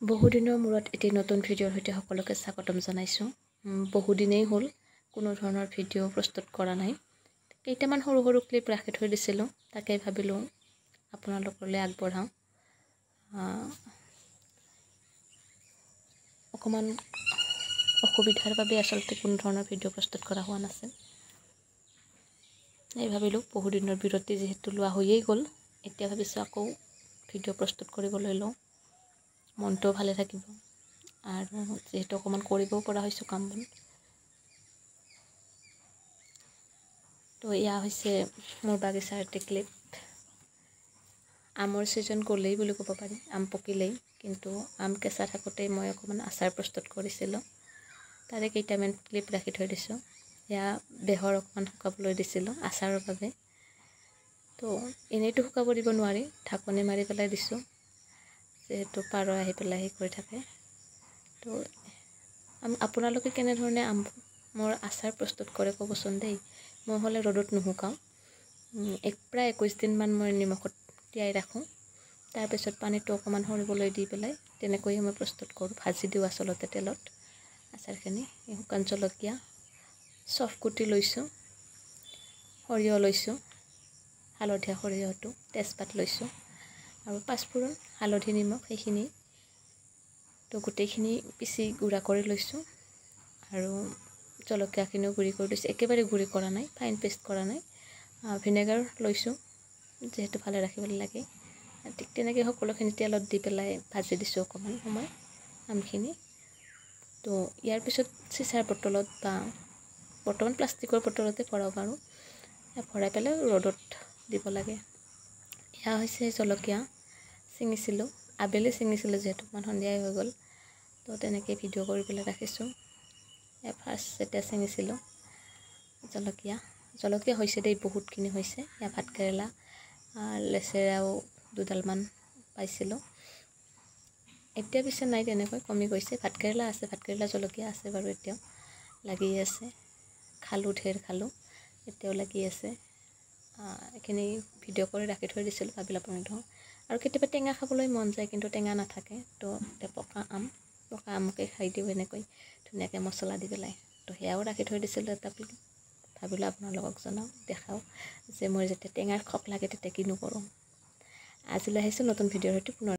বহুদিনৰ মূৰত এটি নতুন ভিডিঅ'ৰ সৈতে সকলোকে স্বাগতম জনাইছোঁ। বহুদিনেই হ'ল কোনো ধৰণৰ ভিডিঅ' প্ৰস্তুত কৰা নাই। কেইটামান সৰু সৰু ক্লিপ ৰাখি থৈ দিছিলোঁ, তাকে ভাবিলোঁ আপোনালোকলৈ আগবঢ়াওঁ। অকণমান অসুবিধাৰ বাবে আচলতে কোনো ধৰণৰ ভিডিঅ' প্ৰস্তুত কৰা হোৱা নাছিল। এই ভাবিলোঁ বহুদিনৰ বিৰতি যিহেতু লোৱা হৈয়েই গ'ল, এতিয়া ভাবিছোঁ আকৌ ভিডিঅ' প্ৰস্তুত কৰিবলৈ লওঁ। মনটোও ভালে থাকিব আৰু যিহেতু অকণমান কৰিবও পৰা হৈছোঁ কাম বন। তো এয়া হৈছে মোৰ বাগিচাৰ এটি ক্লিপ। আমৰ ছিজন গ'লেই বুলি ক'ব পাৰি, আম পকিলেই, কিন্তু আম কেঁচা থাকোঁতেই মই অকণমান আচাৰ প্ৰস্তুত কৰিছিলোঁ। তাৰে কেইটামান ক্লিপ ৰাখি থৈ দিছোঁ। এয়া বেহৰ অকণমান শুকাবলৈ দিছিলোঁ আচাৰৰ বাবে। তো এনেইতো শুকাব দিব নোৱাৰি, ঢাকনি মাৰি পেলাই দিছোঁ, যিহেতু পাৰ আহি পেলাই সেই কৰি থাকে। তো আপোনালোকে কেনেধৰণে আমৰ আচাৰ প্ৰস্তুত কৰে ক'বচোন দেই। মই হ'লে ৰ'দত নুশুকাওঁ, প্ৰায় 21 দিনমান মই নিমখত তিয়াই ৰাখোঁ। তাৰপিছত পানীটো অকণমান সৰিবলৈ দি পেলাই তেনেকৈয়ে মই প্ৰস্তুত কৰোঁ। ভাজি দিওঁ আচলতে তেলত আচাৰখিনি। শুকান জলকীয়া, চফ কুটি লৈছোঁ, সৰিয়হ লৈছোঁ, হালধীয়া সৰিয়হটো, তেজপাত লৈছোঁ আৰু পাঁচফোৰণ, হালধি, নিমখ সেইখিনি। তো গোটেইখিনি পিচি গুড়া কৰি লৈছোঁ আৰু জলকীয়াখিনিও গুড়ি কৰি লৈছোঁ। একেবাৰে গুড়ি কৰা নাই, ফাইন পেষ্ট কৰা নাই। ভিনেগাৰ লৈছোঁ যিহেতু ভালে ৰাখিবলৈ লাগে। ঠিক তেনেকৈ সকলোখিনি তেলত দি পেলাই ভাজি দিছোঁ অকণমান সময় আমখিনি। তো ইয়াৰ পিছত চিচাৰ বটলত বা বৰ্তমান প্লাষ্টিকৰ বটলতে ভৰাব পাৰোঁ, ভৰাই পেলাই ৰ'দত দিব লাগে। এয়া হৈছে জলকীয়া ছিঙিছিলোঁ, আবেলি ছিঙিছিলোঁ যিহেতু অকণমান সন্ধিয়াই হৈ গ'ল। তো তেনেকৈ ভিডিঅ' কৰি পেলাই ৰাখিছোঁ। এয়া ফাৰ্ষ্ট যেতিয়া ছিঙিছিলোঁ জলকীয়া হৈছে দেই, বহুতখিনি হৈছে। এয়া ভাতকেৰেলা, লেচেৰাও দুডালমান পাইছিলোঁ। এতিয়া পিছে নাই, তেনেকৈ কমি গৈছে। ভাতকেৰেলা আছে, ভাতকেৰেলা জলকীয়া আছে বাৰু, এতিয়াও লাগি আছে। খালোঁ, ঢেৰ খালোঁ, এতিয়াও লাগি আছে। এইখিনি ভিডিঅ' কৰি ৰাখি থৈ দিছিলোঁ, ভাবিলোঁ আপুনি ধৰক। আৰু কেতিয়াবা টেঙা খাবলৈ মন যায়, কিন্তু টেঙা নাথাকে। তো এতিয়া পকা আমকে খাই দিওঁ এনেকৈ ধুনীয়াকৈ মছলা দি পেলাই। তো সেয়াও ৰাখি থৈ দিছিলোঁ এটা পিক, ভাবিলোঁ আপোনালোকক জনাওঁ, দেখাওঁ যে মই যেতিয়া টেঙাৰ খক লাগে তেতিয়া কিনো কৰোঁ। আজিলৈ আহিছোঁ নতুন ভিডিঅ'ৰ সৈতে পুনৰ।